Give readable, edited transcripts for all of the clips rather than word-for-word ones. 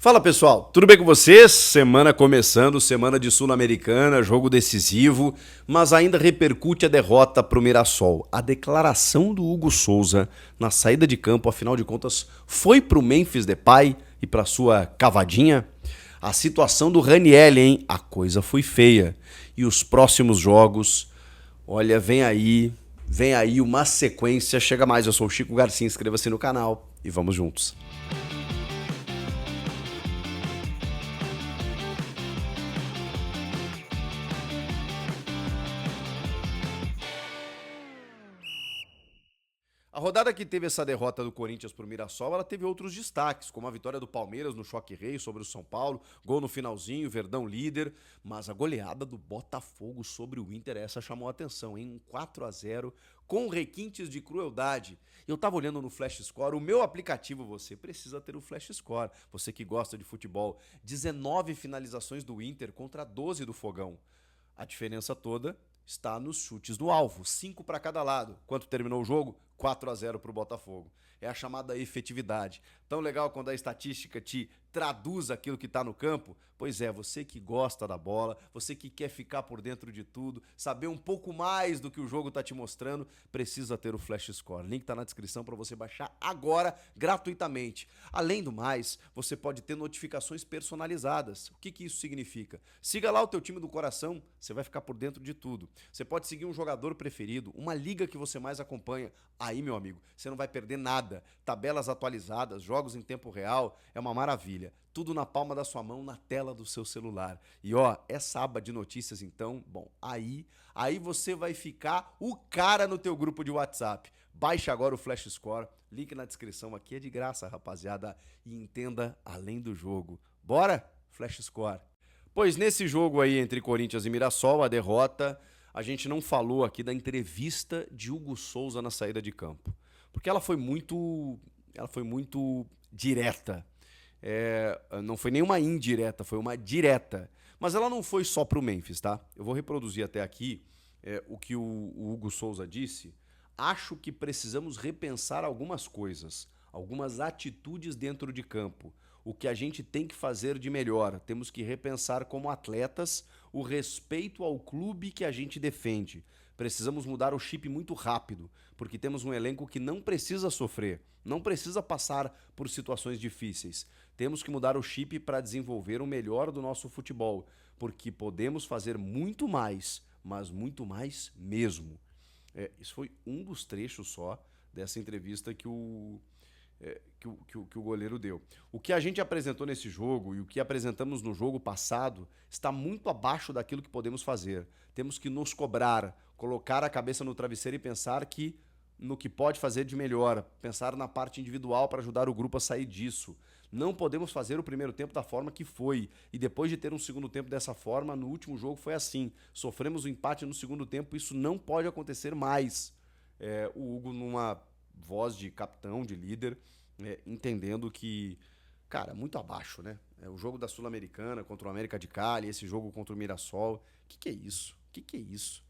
Fala pessoal, tudo bem com vocês? Semana começando, semana de Sul-Americana, jogo decisivo, mas ainda repercute a derrota para o Mirassol. A declaração do Hugo Souza na saída de campo, afinal de contas, foi para o Memphis Depay e para sua cavadinha? A situação do Ranieri, hein? A coisa foi feia. E os próximos jogos, olha, vem aí uma sequência. Chega mais, eu sou o Chico Garcia, inscreva-se no canal e vamos juntos. A rodada que teve essa derrota do Corinthians pro Mirassol, ela teve outros destaques, como a vitória do Palmeiras no Choque Rei sobre o São Paulo, gol no finalzinho, Verdão líder, mas a goleada do Botafogo sobre o Inter, essa chamou a atenção, hein? Um 4-0 com requintes de crueldade. Eu tava olhando no Flash Score, o meu aplicativo, você precisa ter o Flash Score, você que gosta de futebol, 19 finalizações do Inter contra 12 do Fogão. A diferença toda está nos chutes no alvo, 5 para cada lado. Quanto terminou o jogo? 4-0 para o Botafogo. É a chamada efetividade. Tão legal quando a estatística te traduz aquilo que está no campo? Pois é, você que gosta da bola, você que quer ficar por dentro de tudo, saber um pouco mais do que o jogo está te mostrando, precisa ter o Flash Score. Link está na descrição para você baixar agora, gratuitamente. Além do mais, você pode ter notificações personalizadas. O que isso significa? Siga lá o teu time do coração, você vai ficar por dentro de tudo. Você pode seguir um jogador preferido, uma liga que você mais acompanha. Aí, meu amigo, você não vai perder nada. Tabelas atualizadas, jogos em tempo real, é uma maravilha. Tudo na palma da sua mão, na tela do seu celular. E ó, essa aba de notícias então, bom, aí você vai ficar o cara no teu grupo de WhatsApp. Baixe agora o Flash Score, link na descrição aqui, é de graça, rapaziada, e entenda além do jogo. Bora? Flash Score. Pois nesse jogo aí entre Corinthians e Mirassol, a derrota, a gente não falou aqui da entrevista de Hugo Souza na saída de campo. Porque ela foi muito direta. Não foi nenhuma indireta, foi uma direta. Mas ela não foi só pro Memphis, tá? Eu vou reproduzir até aqui o que o Hugo Souza disse. Acho que precisamos repensar algumas coisas, algumas atitudes dentro de campo. O que a gente tem que fazer de melhor. Temos que repensar como atletas o respeito ao clube que a gente defende. Precisamos mudar o chip muito rápido, porque temos um elenco que não precisa sofrer, não precisa passar por situações difíceis. Temos que mudar o chip para desenvolver o melhor do nosso futebol, porque podemos fazer muito mais, mas muito mais mesmo. Isso foi um dos trechos só dessa entrevista que o goleiro deu. O que a gente apresentou nesse jogo e o que apresentamos no jogo passado está muito abaixo daquilo que podemos fazer. Temos que nos cobrar, colocar a cabeça no travesseiro e pensar no que pode fazer de melhor, pensar na parte individual para ajudar o grupo a sair disso. Não podemos fazer o primeiro tempo da forma que foi. E depois de ter um segundo tempo dessa forma, no último jogo foi assim. Sofremos o empate no segundo tempo, isso não pode acontecer mais. O Hugo, numa voz de capitão, de líder, entendendo que, cara, muito abaixo, né? O jogo da Sul-Americana contra o América de Cali, esse jogo contra o Mirassol. Que é isso? Que é isso?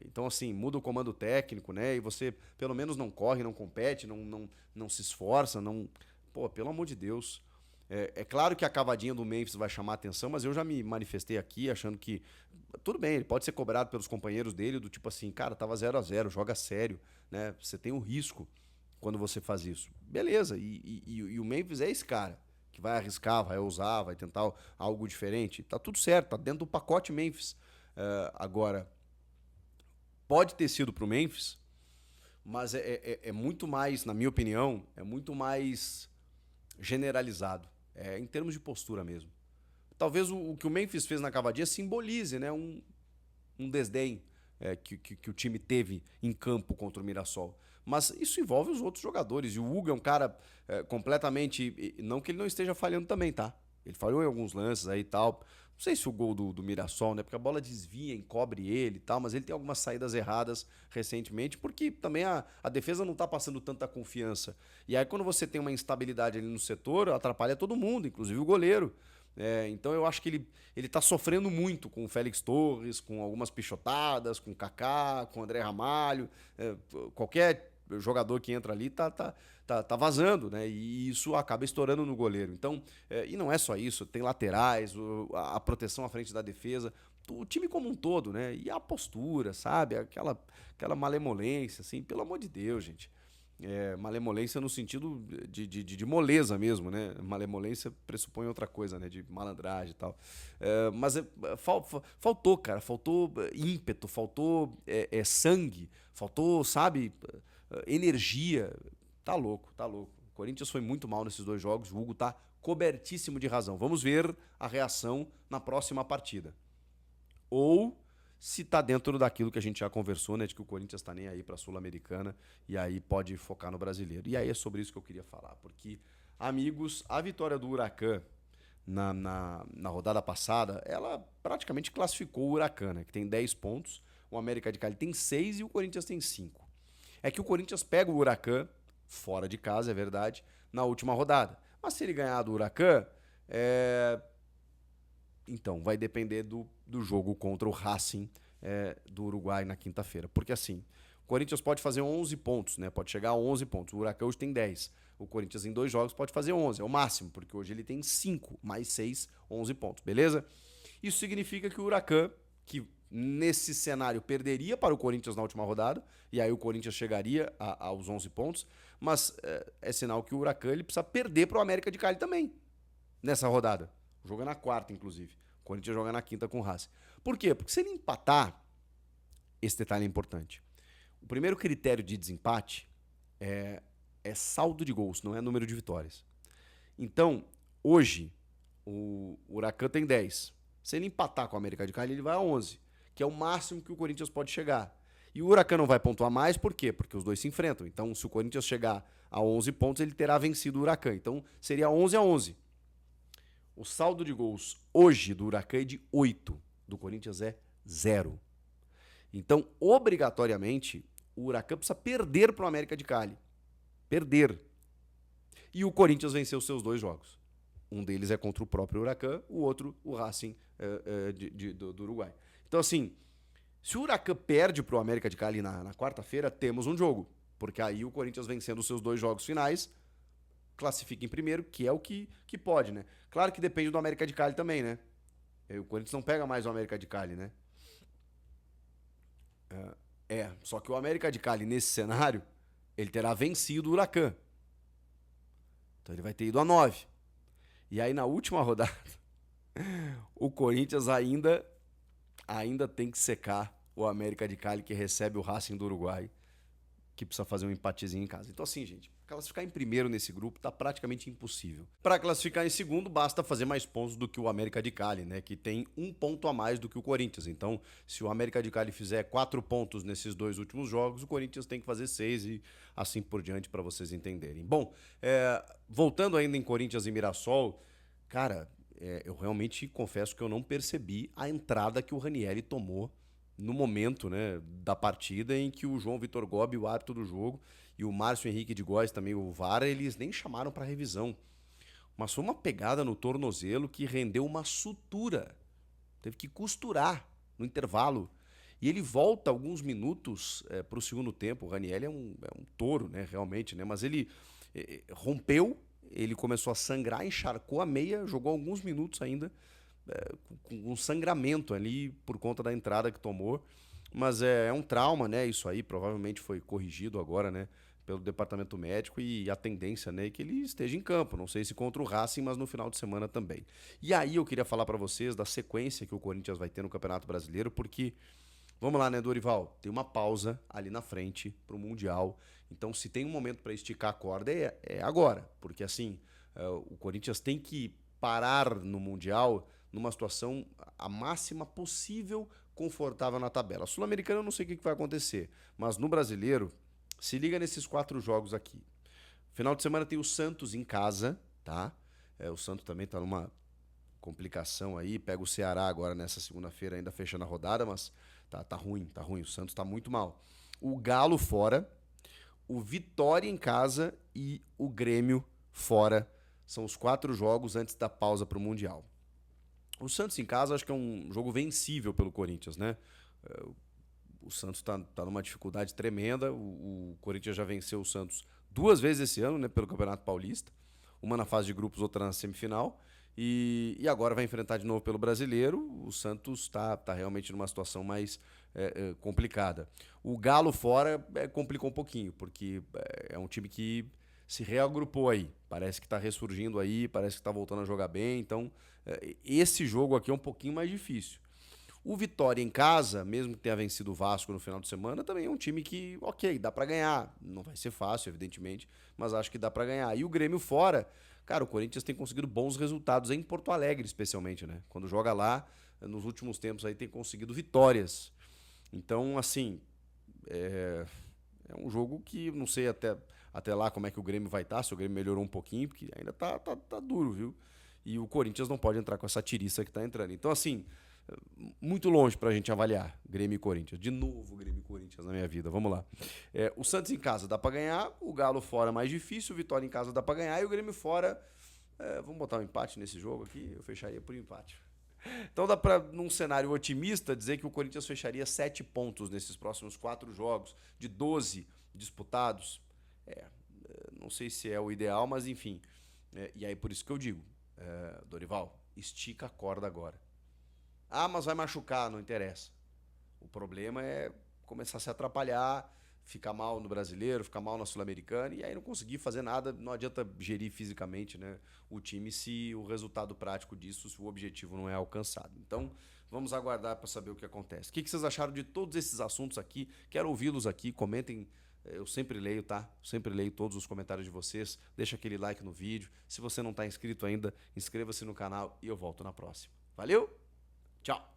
Então, assim, muda o comando técnico, né? E você, pelo menos, não corre, não compete, não se esforça, não... Pô, pelo amor de Deus. É claro que a cavadinha do Memphis vai chamar a atenção, mas eu já me manifestei aqui achando que... Tudo bem, ele pode ser cobrado pelos companheiros dele, do tipo assim, cara, tava 0-0, joga sério, né? Você tem um risco quando você faz isso. Beleza, e o Memphis é esse cara que vai arriscar, vai ousar, vai tentar algo diferente. Tá tudo certo, tá dentro do pacote Memphis. Agora, pode ter sido pro Memphis, mas é muito mais, na minha opinião, é muito mais generalizado, em termos de postura mesmo. Talvez o que o Memphis fez na cavadinha simbolize, né, um desdém que o time teve em campo contra o Mirassol. Mas isso envolve os outros jogadores. E o Hugo é um cara completamente... Não que ele não esteja falhando também, tá? Ele falhou em alguns lances aí e tal. Não sei se o gol do Mirassol, né? Porque a bola desvia, encobre ele e tal, mas ele tem algumas saídas erradas recentemente, porque também a defesa não tá passando tanta confiança. E aí quando você tem uma instabilidade ali no setor, atrapalha todo mundo, inclusive o goleiro. Então eu acho que ele tá sofrendo muito com o Félix Torres, com algumas pichotadas, com o Kaká, com o André Ramalho. Qualquer jogador que entra ali tá vazando, né? E isso acaba estourando no goleiro. Então, e não é só isso, tem laterais, a proteção à frente da defesa, o time como um todo, né? E a postura, sabe? Aquela malemolência, assim, pelo amor de Deus, gente. Malemolência no sentido de moleza mesmo, né? Malemolência pressupõe outra coisa, né? De malandragem e tal. Mas faltou, cara. Faltou ímpeto, faltou sangue, faltou, sabe, energia. Tá louco, tá louco. O Corinthians foi muito mal nesses 2 jogos. O Hugo tá cobertíssimo de razão. Vamos ver a reação na próxima partida. Ou se tá dentro daquilo que a gente já conversou, né, de que o Corinthians tá nem aí pra Sul-Americana e aí pode focar no brasileiro. E aí é sobre isso que eu queria falar, porque, amigos, a vitória do Huracan na rodada passada, ela praticamente classificou o Huracan, né, que tem 10 pontos, o América de Cali tem 6 e o Corinthians tem 5. É que o Corinthians pega o Huracan, fora de casa, é verdade, na última rodada. Mas se ele ganhar do Huracan, então, vai depender do jogo contra o Racing do Uruguai na quinta-feira. Porque assim, o Corinthians pode fazer 11 pontos, né? Pode chegar a 11 pontos. O Huracan hoje tem 10. O Corinthians em 2 jogos pode fazer 11, é o máximo, porque hoje ele tem 5 mais 6, 11 pontos, beleza? Isso significa que o Huracan, que nesse cenário perderia para o Corinthians na última rodada, e aí o Corinthians chegaria aos 11 pontos, mas é sinal que o Huracan ele precisa perder para o América de Cali também, nessa rodada. O jogo é na quarta, inclusive. O Corinthians joga na quinta com o Racing. Por quê? Porque se ele empatar, esse detalhe é importante. O primeiro critério de desempate é saldo de gols, não é número de vitórias. Então, hoje, o Huracan tem 10. Se ele empatar com o América de Cali, ele vai a 11, que é o máximo que o Corinthians pode chegar. E o Huracan não vai pontuar mais, por quê? Porque os dois se enfrentam. Então, se o Corinthians chegar a 11 pontos, ele terá vencido o Huracan. Então, seria 11 a 11. O saldo de gols hoje do Huracan é de 8, do Corinthians é 0. Então, obrigatoriamente, o Huracan precisa perder para o América de Cali. Perder. E o Corinthians venceu os seus 2 jogos. Um deles é contra o próprio Huracan, o outro, o Racing do Uruguai. Então, assim, se o Huracan perde para o América de Cali na quarta-feira, temos um jogo. Porque aí o Corinthians vencendo os seus 2 jogos finais, classifica em primeiro, que é o que pode, né? Claro que depende do América de Cali também, né? O Corinthians não pega mais o América de Cali, né? Só que o América de Cali, nesse cenário, ele terá vencido o Huracan. Então ele vai ter ido a 9. E aí na última rodada, o Corinthians ainda tem que secar o América de Cali, que recebe o Racing do Uruguai, que precisa fazer um empatezinho em casa. Então assim, gente, classificar em primeiro nesse grupo tá praticamente impossível. Para classificar em segundo, basta fazer mais pontos do que o América de Cali, né? Que tem 1 ponto a mais do que o Corinthians. Então, se o América de Cali fizer 4 pontos nesses 2 últimos jogos, o Corinthians tem que fazer 6 e assim por diante para vocês entenderem. Bom, voltando ainda em Corinthians e Mirassol, cara, eu realmente confesso que eu não percebi a entrada que o Ranieri tomou no momento, né, da partida em que o João Vitor Gobi, o árbitro do jogo, e o Márcio Henrique de Góes, também o VAR, eles nem chamaram para revisão. Mas foi uma pegada no tornozelo que rendeu uma sutura. Teve que costurar no intervalo. E ele volta alguns minutos para o segundo tempo. O Ranieri é um touro, né, realmente, né? Mas ele rompeu, ele começou a sangrar, encharcou a meia, jogou alguns minutos ainda, com um sangramento ali por conta da entrada que tomou. Mas é um trauma, né? Isso aí provavelmente foi corrigido agora, né? Pelo departamento médico e a tendência, né? É que ele esteja em campo. Não sei se contra o Racing, mas no final de semana também. E aí eu queria falar para vocês da sequência que o Corinthians vai ter no Campeonato Brasileiro, porque, vamos lá, né, Dorival? Tem uma pausa ali na frente pro Mundial. Então, se tem um momento para esticar a corda, é agora. Porque, assim, o Corinthians tem que parar no Mundial numa situação a máxima possível confortável na tabela. Sul-Americana eu não sei o que vai acontecer, mas no Brasileiro, se liga nesses 4 jogos aqui. Final de semana tem o Santos em casa, tá? O Santos também tá numa complicação aí, pega o Ceará agora nessa segunda-feira, ainda fechando a rodada, mas tá ruim. O Santos tá muito mal. O Galo fora, o Vitória em casa e o Grêmio fora. São os 4 jogos antes da pausa pro Mundial. O Santos em casa acho que é um jogo vencível pelo Corinthians, né? o Santos tá numa dificuldade tremenda. O Corinthians já venceu o Santos 2 vezes esse ano, né, pelo Campeonato Paulista. Uma na fase de grupos, outra na semifinal. E agora vai enfrentar de novo pelo Brasileiro. O Santos tá realmente numa situação mais complicada. O Galo fora complicou um pouquinho, porque é um time que se reagrupou aí. Parece que está ressurgindo aí, parece que está voltando a jogar bem. Então, esse jogo aqui é um pouquinho mais difícil. O Vitória em casa, mesmo que tenha vencido o Vasco no final de semana, também é um time que, ok, dá pra ganhar. Não vai ser fácil, evidentemente, mas acho que dá pra ganhar. E o Grêmio fora, cara, o Corinthians tem conseguido bons resultados em Porto Alegre, especialmente, né? Quando joga lá, nos últimos tempos aí tem conseguido vitórias. Então, assim, é um jogo que não sei até lá como é que o Grêmio vai estar, se o Grêmio melhorou um pouquinho, porque ainda tá duro, viu? E o Corinthians não pode entrar com essa tiriça que tá entrando. Então, assim, muito longe pra gente avaliar Grêmio e Corinthians. De novo, Grêmio e Corinthians na minha vida. Vamos lá. O Santos em casa dá pra ganhar, o Galo fora é mais difícil, o Vitória em casa dá pra ganhar e o Grêmio fora. Vamos botar um empate nesse jogo aqui? Eu fecharia por empate. Então dá pra, num cenário otimista, dizer que o Corinthians fecharia 7 pontos nesses próximos 4 jogos, de 12 disputados. Não sei se é o ideal, mas enfim. E aí por isso que eu digo, Dorival, estica a corda agora. Ah, mas vai machucar, não interessa. O problema é começar a se atrapalhar, ficar mal no Brasileiro, ficar mal na Sul-Americana e aí não conseguir fazer nada. Não adianta gerir fisicamente, né, o time se o resultado prático disso, se o objetivo não é alcançado. Então, vamos aguardar para saber o que acontece. O que vocês acharam de todos esses assuntos aqui? Quero ouvi-los aqui, comentem. Eu sempre leio, tá? Sempre leio todos os comentários de vocês. Deixa aquele like no vídeo. Se você não está inscrito ainda, inscreva-se no canal e eu volto na próxima. Valeu? Tchau!